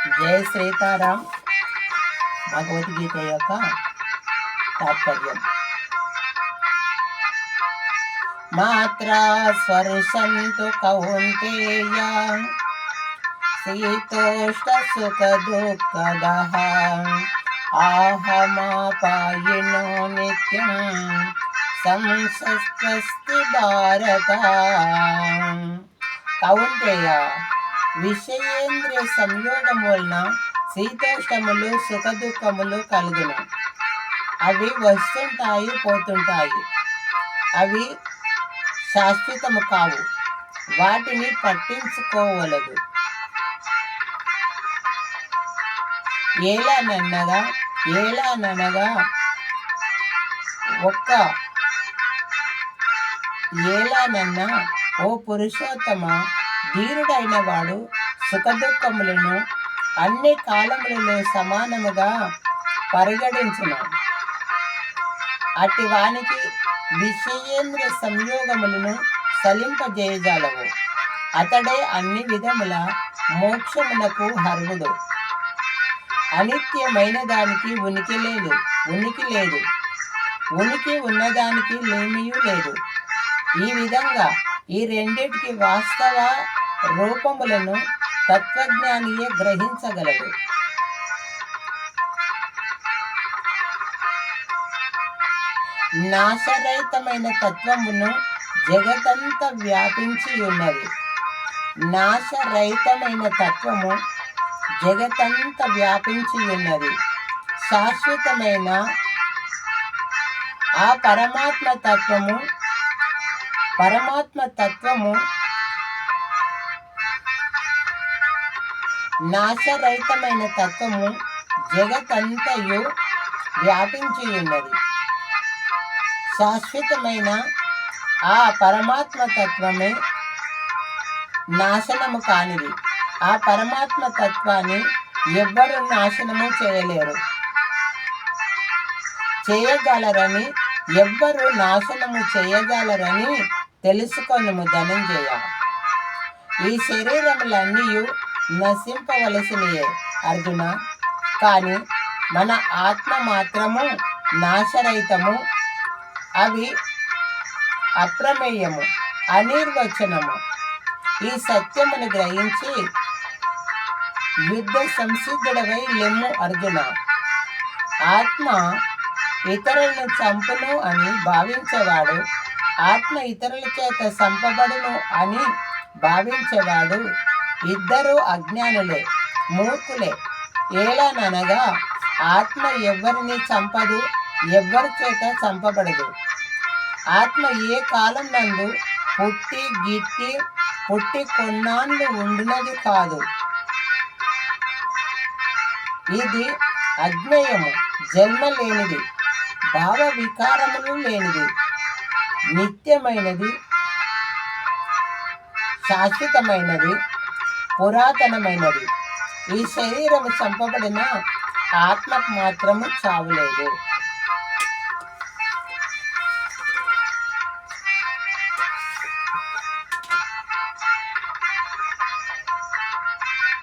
జయ శ్రీతారాం. భగవద్గీత యొక్క తాత్పర్యం. మాత్రా స్పర్శంతు కౌంతేయ శీతోష్ణ సుఖ దుఃఖదః ఆహమాపాయినో నిత్యం సంసస్తి భారత. కౌంతేయ, విషయేంద్రియ సంయోగం వలన శీతోష్ణములు సుఖ దుఃఖములు కలుగును. అవి వస్తుంటాయి, పోతుంటాయి. అవి శాశ్వతము కావు. వాటిని పట్టించుకోవలదు. ఏలాననగా ఓ పురుషోత్తమ, ధీరుడైన వాడు సుఖదుఖములను అన్ని కాలములలో సమానముగా పరిగణించును. అట్టి వానికి విషయేంద్రియ సంయోగములను సలింపజేయజాలవు. అతడే అన్ని విధముల మోక్షమునకు అర్హుడు. అనిత్యమైన దానికి ఉనికి లేదు. ఉనికి ఉన్నదానికి లేమియూ లేదు. ఈ విధంగా ఈ రెండిటికి వాస్తవ రూపములను తత్వజ్ఞానియే గ్రహించగలడు. నాశరహితమైన తత్వమును జగతంతా వ్యాపించి ఉన్నది. నాశరహితమైన తత్వము జగతంతా వ్యాపించి ఉన్నది. శాశ్వతమైన ఆ పరమాత్మ తత్వము నాశరహితమైన తత్వము జగతంతయు వ్యాపించి ఉన్నది. శాశ్వతమైన ఆ పరమాత్మ తత్వమే నాశనము కానిది. ఆ పరమాత్మ తత్వాన్ని ఎవ్వరూ నాశనము ఎవ్వరూ నాశనము చేయగలరని తెలుసుకొనుము ధనంజయ. ఈ శరీరములన్నీ నశింపవలసినయే అర్జున. కానీ మన ఆత్మ మాత్రము నాశరహితము. అవి అప్రమేయము, అనిర్వచనము. ఈ సత్యమును గ్రహించి యుద్ధ సంసిద్ధుడవై లెమ్ము అర్జున. ఆత్మ ఇతరులను చంపును అని భావించేవాడు, ఆత్మ ఇతరుల చేత చంపబడును అని భావించేవాడు ఇద్దరు అజ్ఞానులే, మూర్ఖులే. ఏలననగా ఆత్మ ఎవ్వరిని చంపదు, ఎవ్వరి చేత చంపబడదు. ఆత్మ ఏ కాలం నందు పుట్టి కొన్నాళ్ళు ఉండినది కాదు. ఇది అజ్ఞేయము, జన్మ లేనిది, భావ వికారములు లేనిది, నిత్యమైనది, శాశ్వతమైనది, పురాతనమైనది. ఈ శరీరము చంపబడిన ఆత్మకు మాత్రము చావులేదు.